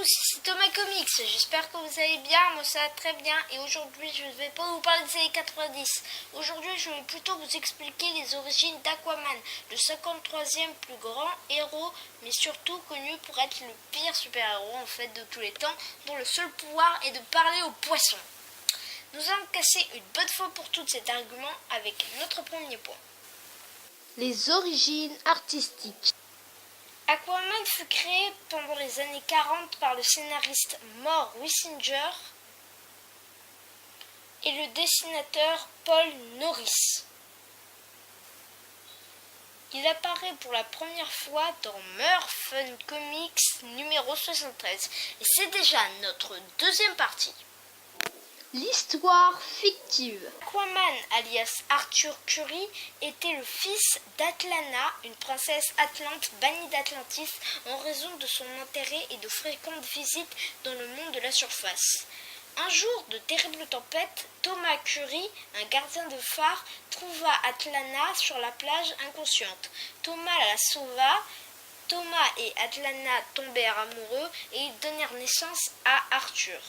tous, ici Thomas Comics, j'espère que vous allez bien, moi ça va très bien et aujourd'hui je ne vais pas vous parler des années 90. Aujourd'hui je vais plutôt vous expliquer les origines d'Aquaman, le 53e plus grand héros, mais surtout connu pour être le pire super-héros en fait de tous les temps, dont le seul pouvoir est de parler aux poissons. Nous allons casser une bonne fois pour toutes cet argument avec notre premier point. Les origines artistiques. Aquaman fut créé pendant les années 40 par le scénariste Mort Wisinger et le dessinateur Paul Norris. Il apparaît pour la première fois dans Fun Comics numéro 73 et c'est déjà notre deuxième partie. L'histoire fictive. Aquaman, alias Arthur Curry, était le fils d'Atlana, une princesse atlante bannie d'Atlantis en raison de son intérêt et de fréquentes visites dans le monde de la surface. Un jour de terribles tempêtes, Thomas Curry, un gardien de phare, trouva Atlana sur la plage inconsciente. Thomas la sauva. Thomas et Atlana tombèrent amoureux et ils donnèrent naissance à Arthur.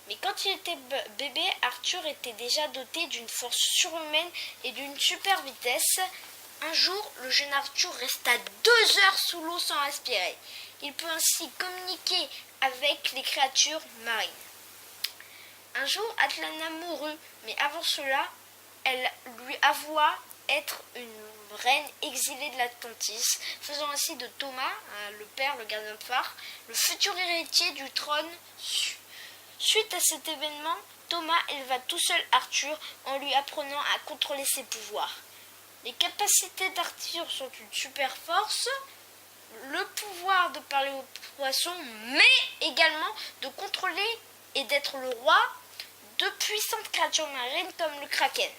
Mais quand il était bébé, Arthur était déjà doté d'une force surhumaine et d'une super vitesse. Un jour, le jeune Arthur resta 2 heures sous l'eau sans respirer. Il peut ainsi communiquer avec les créatures marines. Un jour, Atlana mourut, mais avant cela, elle lui avoua être une reine exilée de l'Atlantis, faisant ainsi de Thomas, le père, le gardien de phare, le futur héritier du trône. Suite à cet événement, Thomas éleva tout seul Arthur en lui apprenant à contrôler ses pouvoirs. Les capacités d'Arthur sont une super force, le pouvoir de parler aux poissons, mais également de contrôler et d'être le roi de puissantes créatures marines comme le Kraken.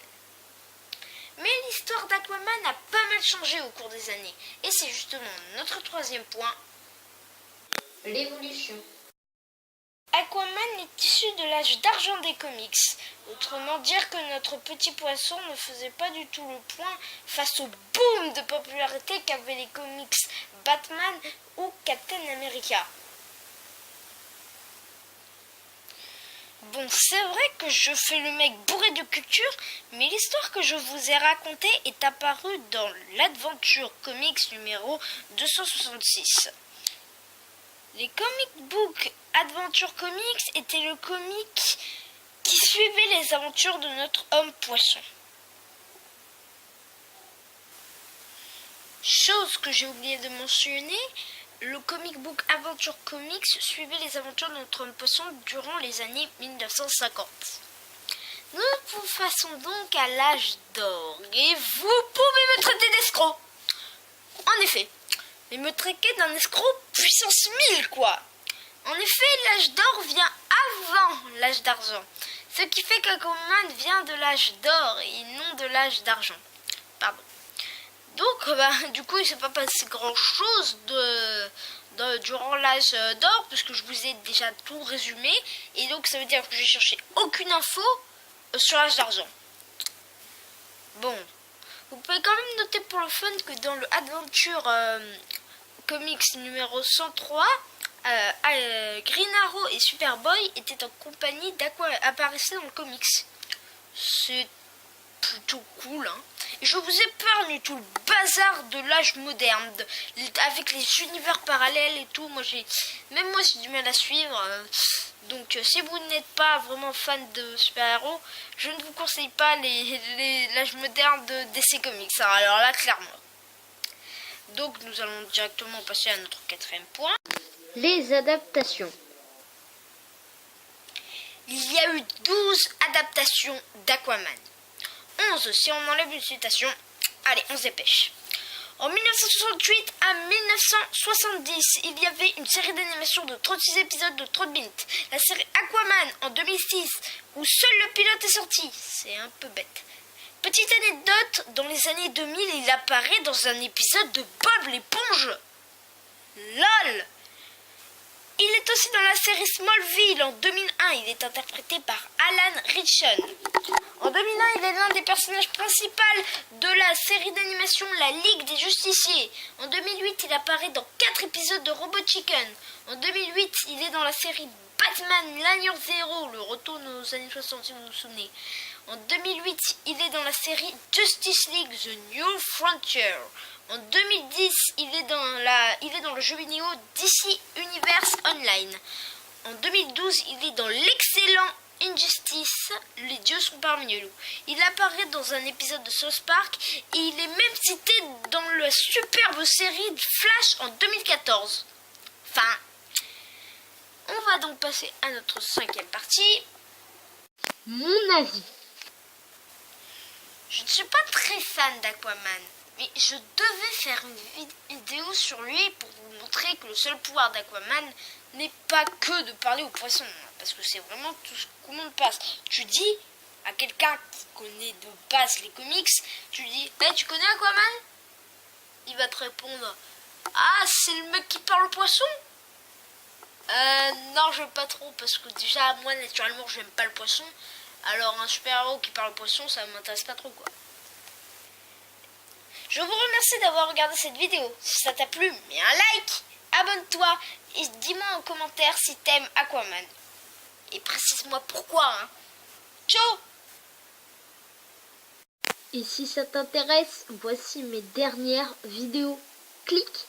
Mais l'histoire d'Aquaman a pas mal changé au cours des années, et c'est justement notre troisième point, l'évolution. Aquaman est issu de l'âge d'argent des comics. Autrement dire que notre petit poisson ne faisait pas du tout le point face au boom de popularité qu'avaient les comics Batman ou Captain America. Bon, c'est vrai que je fais le mec bourré de culture, mais l'histoire que je vous ai racontée est apparue dans l'Adventure Comics numéro 266. Les comic books Adventure Comics étaient le comic qui suivait les aventures de notre homme poisson. Chose que j'ai oublié de mentionner, le comic book Adventure Comics suivait les aventures de notre homme poisson durant les années 1950. Nous nous passons donc à l'âge d'or et vous pouvez me traiter d'escroc. En effet, mais me traiter d'un escroc puissance 1000 quoi. En effet, l'âge d'or vient avant l'âge d'argent, ce qui fait qu'Aquaman vient de l'âge d'or et non de l'âge d'argent. Pardon. Donc, du coup, il ne s'est pas passé grand-chose durant l'âge d'or, puisque je vous ai déjà tout résumé, et donc ça veut dire que j'ai cherché aucune info sur l'âge d'argent. Bon, vous pouvez quand même noter pour le fun que dans le Adventure Comics numéro 103, Green Arrow et Superboy étaient en compagnie apparaissaient dans le comics. C'est plutôt cool, hein. Et je vous épargne tout le bazar de l'âge moderne, avec les univers parallèles et tout. Moi j'ai du mal à suivre. Donc si vous n'êtes pas vraiment fan de super-héros, je ne vous conseille pas l'âge moderne de DC Comics. Hein. Alors là, clairement. Donc nous allons directement passer à notre quatrième point. Les adaptations. Il y a eu 12 adaptations d'Aquaman. 11 si on enlève une citation. Allez, on se dépêche. En 1968 à 1970, il y avait une série d'animation de 36 épisodes de 30 minutes. La série Aquaman en 2006, où seul le pilote est sorti. C'est un peu bête. Petite anecdote, dans les années 2000, il apparaît dans un épisode de Bob l'éponge. LOL. Il est aussi dans la série Smallville. En 2001, il est interprété par Alan Ritchson. En 2001, il est l'un des personnages principaux de la série d'animation La Ligue des Justiciers. En 2008, il apparaît dans 4 épisodes de Robot Chicken. En 2008, il est dans la série Batman l'Alliance Zéro, le retour aux années 60 si vous vous souvenez. En 2008, il est dans la série Justice League The New Frontier. En 2010, il est dans le jeu vidéo DC Universe Online. En 2012, il est dans l'excellent Injustice, les dieux sont parmi nous. Il apparaît dans un épisode de South Park et il est même cité dans la superbe série Flash en 2014. Enfin, on va donc passer à notre 5e partie. Mon avis. Je ne suis pas très fan d'Aquaman, mais je devais faire une vidéo sur lui pour vous montrer que le seul pouvoir d'Aquaman n'est pas que de parler aux poissons, parce que c'est vraiment tout ce que tout le monde passe. Tu dis à quelqu'un qui connaît de base les comics, tu lui dis hey, tu connais Aquaman? Il va te répondre ah, c'est le mec qui parle aux poissons? Non, je veux pas trop, parce que déjà, moi, naturellement, je n'aime pas le poisson. Alors, un super-héros qui parle aux poissons, ça m'intéresse pas trop, quoi. Je vous remercie d'avoir regardé cette vidéo. Si ça t'a plu, mets un like, abonne-toi et dis-moi en commentaire si t'aimes Aquaman. Et précise-moi pourquoi, hein. Ciao! Et si ça t'intéresse, voici mes dernières vidéos. Clique.